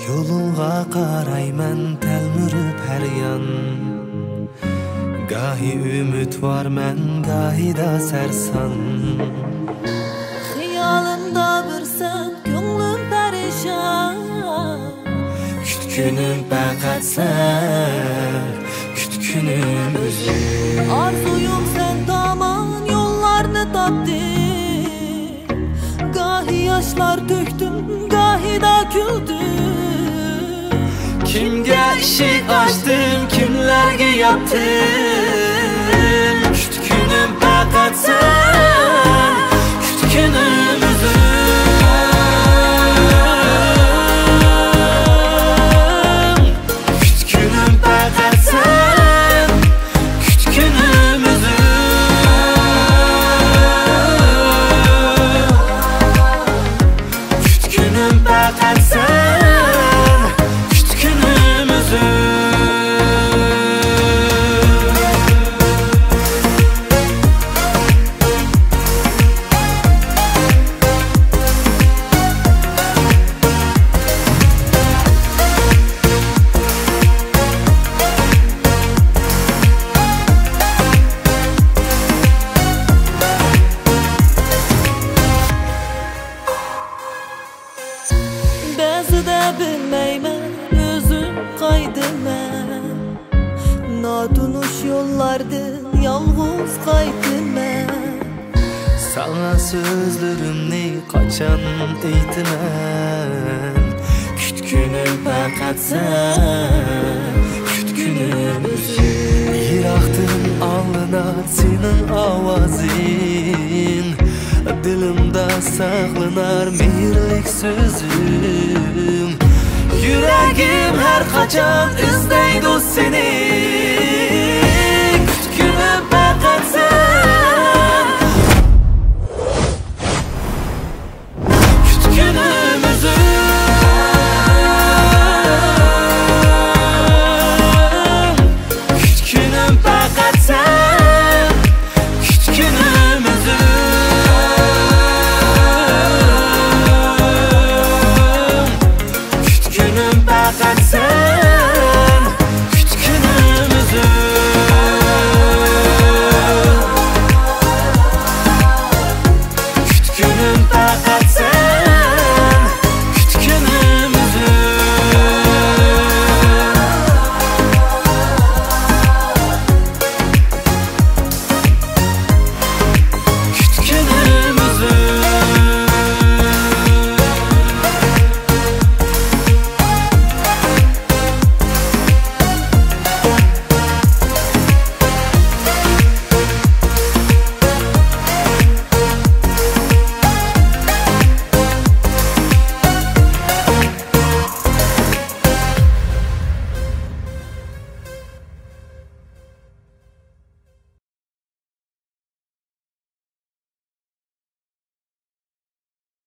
Yolunğa qarayman telmürüp her yan. Gahi ümit var men, gahi da sersan. Xiyalımda bir sen, ko'nglim perişan. Kütkünüm faqat sen, kütkünüm özüm. Arzuyum sen tamam yollarını tapdım. Gahi yaşlar döktüm, gahi da güldüm. Kimge ışık açtım, kimlerge yaptım. Kütkünüm faqat sen, kütkünüm özüm. Kütkünüm faqat sen, kütkünüm özüm. Kütkünüm faqat sen, kütkünüm özüm. Ba'zida bilmayman o'zim qaydaman. Notunush yo'llardan yolg'iz qaytaman. Sana sözlerimni qachon aytaman. Kütkünüm faqat sen, kütkünüm özüm. Yiroqdan anlanar sening ovozing. Dilimda saqlanar mehrlik so'zing. Yuragim har qachon izlaydi seni.